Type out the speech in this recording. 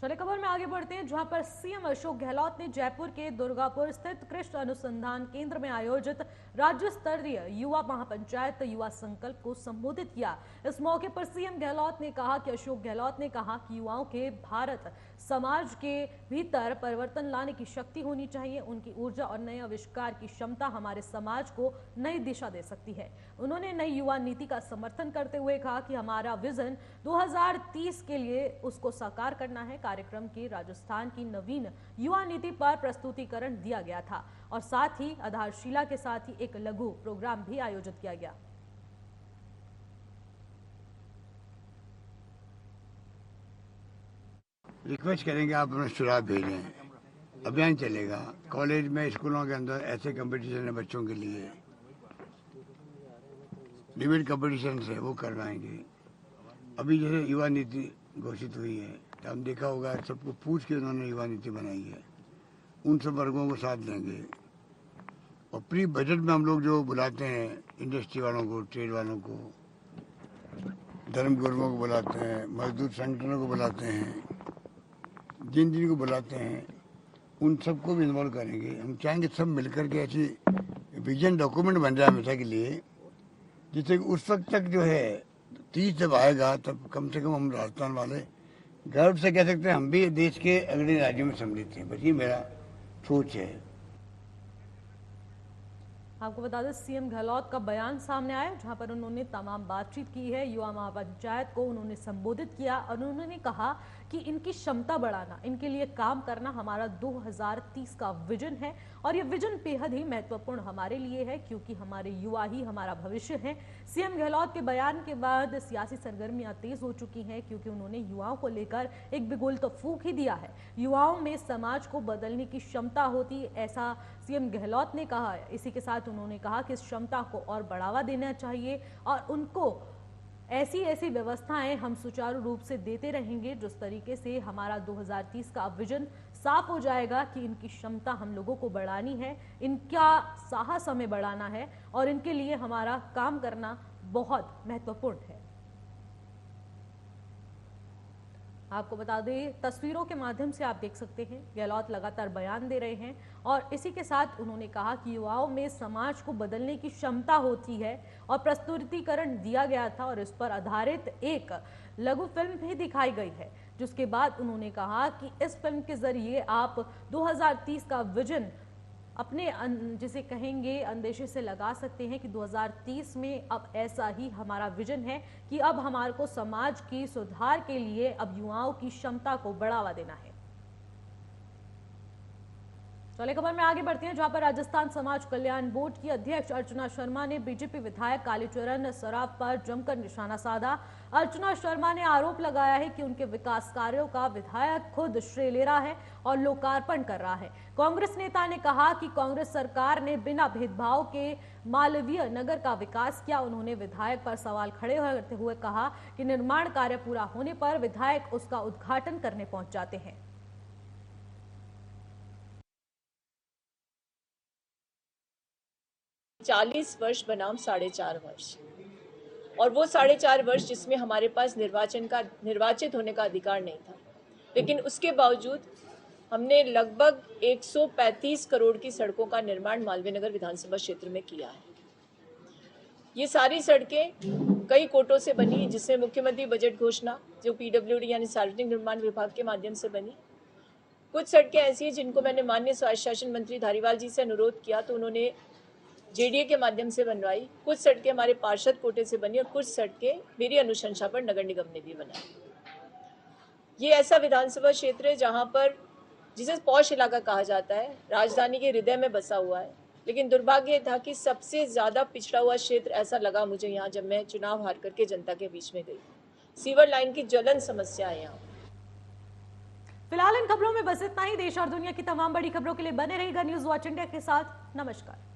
चले खबर में आगे बढ़ते हैं, जहां पर सीएम अशोक गहलोत ने जयपुर के दुर्गापुर स्थित कृषि अनुसंधान केंद्र में आयोजित राज्य स्तरीय युवा महापंचायत युवा संकल्प को संबोधित किया। इस मौके पर सीएम गहलोत ने कहा कि अशोक गहलोत ने कहा कि युवाओं के भारत समाज के भीतर परिवर्तन लाने की शक्ति होनी चाहिए। उनकी ऊर्जा और नए आविष्कार की क्षमता हमारे समाज को नई दिशा दे सकती है। उन्होंने नई युवा नीति का समर्थन करते हुए कहा कि हमारा विजन 2030 के लिए उसको साकार करना है। कार्यक्रम के राजस्थान की नवीन युवा नीति पर प्रस्तुतिकरण दिया गया था और साथ ही आधारशिला के साथ ही एक लघु प्रोग्राम भी आयोजित किया गया। रिक्वेस्ट करेंगे आप अपना सुझाव भेजें। अभियान चलेगा कॉलेज में, स्कूलों के अंदर ऐसे कंपटीशन है बच्चों के लिए, डिबेट कंपटीशन है वो करवाएंगे। अभी जैसे युवा नीति घोषित हुई है तो हम देखा होगा सबको पूछ के उन्होंने युवा नीति बनाई है, उन सब वर्गों को साथ लेंगे। और प्री बजट में हम लोग जो बुलाते हैं इंडस्ट्री वालों को, ट्रेड वालों को, धर्म गुरुओं को बुलाते हैं, मजदूर संगठनों को बुलाते हैं, जिन जिन को बुलाते हैं उन सबको भी इन्वॉल्व करेंगे। हम चाहेंगे सब मिलकर के ऐसी विजन डॉक्यूमेंट बन जाए हमेशा के लिए, जिससे उस वक्त तक जो है 30 जब आएगा तब कम से कम हम राजस्थान वाले गर्व से कह सकते हैं हम भी देश के अग्रणी राज्यों में सम्मिलित हैं। बस ये मेरा सोच है। आपको बता दें, सीएम गहलोत का बयान सामने आया जहां पर उन्होंने तमाम बातचीत की है। युवा महापंचायत को उन्होंने संबोधित किया और उन्होंने कहा कि इनकी क्षमता बढ़ाना, इनके लिए काम करना हमारा 2030 का विजन है और ये विजन बेहद ही महत्वपूर्ण हमारे लिए है, क्योंकि हमारे युवा ही हमारा भविष्य है। सीएम गहलोत के बयान के बाद सियासी सरगर्मियां तेज हो चुकी हैं, क्योंकि उन्होंने युवाओं को लेकर एक बिगुल तो फूंक ही दिया है। युवाओं में समाज को बदलने की क्षमता होती, ऐसा सीएम गहलोत ने कहा है। इसी के साथ उन्होंने कहा कि इस क्षमता को और बढ़ावा देना चाहिए और उनको ऐसी व्यवस्थाएं हम सुचारू रूप से देते रहेंगे जिस तरीके से हमारा 2030 का विजन साफ हो जाएगा कि इनकी क्षमता हम लोगों को बढ़ानी है, इनका साहस हमें बढ़ाना है और इनके लिए हमारा काम करना बहुत महत्वपूर्ण है। आपको बता दें, तस्वीरों के माध्यम से आप देख सकते हैं गहलोत लगातार बयान दे रहे हैं और इसी के साथ उन्होंने कहा कि युवाओं में समाज को बदलने की क्षमता होती है और प्रस्तुतिकरण दिया गया था और इस पर आधारित एक लघु फिल्म भी दिखाई गई है, जिसके बाद उन्होंने कहा कि इस फिल्म के जरिए आप 2030 का विजन अपने जिसे कहेंगे अंदेशे से लगा सकते हैं कि 2030 में अब ऐसा ही हमारा विजन है कि अब हमारे को समाज की सुधार के लिए अब युवाओं की क्षमता को बढ़ावा देना है। चले खबर में आगे बढ़ते हैं, जहां पर राजस्थान समाज कल्याण बोर्ड की अध्यक्ष अर्चना शर्मा ने बीजेपी विधायक कालीचरण सराफ पर जमकर निशाना साधा। अर्चना शर्मा ने आरोप लगाया है कि उनके विकास कार्यों का विधायक खुद श्रेय ले रहा है और लोकार्पण कर रहा है। कांग्रेस नेता ने कहा कि कांग्रेस सरकार ने बिना भेदभाव के मालवीय नगर का विकास किया। उन्होंने विधायक पर सवाल खड़े करते हुए कहा कि निर्माण कार्य पूरा होने पर विधायक उसका उद्घाटन करने पहुंच जाते हैं। 40 वर्ष बनाम 4.5 वर्ष, और वो 4.5 वर्ष जिसमें हमारे पास निर्वाचित होने का अधिकार नहीं था, लेकिन उसके बावजूद हमने लगभग 135 करोड़ की सड़कों का निर्माण मालवीय नगर विधानसभा क्षेत्र में किया है। ये सारी सड़कें कई कोटों से बनी, जिसमें मुख्यमंत्री बजट घोषणा जो पीडब्ल्यूडी यानी सार्वजनिक निर्माण विभाग के माध्यम से बनी। कुछ सड़कें ऐसी हैं जिनको मैंने माननीय स्वास्थ्य शासन मंत्री धारीवाल जी से अनुरोध किया तो उन्होंने जेडीए के माध्यम से बनवाई। कुछ सड़कें हमारे पार्षद कोटे से बनी और कुछ सड़कें मेरी अनुशंसा पर नगर निगम ने भी बनाई। ये ऐसा विधानसभा क्षेत्र है जहां पर, जिसे पॉश इलाका कहा जाता है, राजधानी के हृदय में बसा हुआ है, लेकिन दुर्भाग्य था कि सबसे ज्यादा पिछड़ा हुआ क्षेत्र ऐसा लगा मुझे यहाँ जब मैं चुनाव हार करके जनता के बीच में गई। सीवर लाइन की ज्वलन समस्या है यहाँ। फिलहाल इन खबरों में बस इतना ही। देश और दुनिया की तमाम बड़ी खबरों के लिए बने रहिएगा न्यूज़ वॉच इंडिया के साथ। नमस्कार।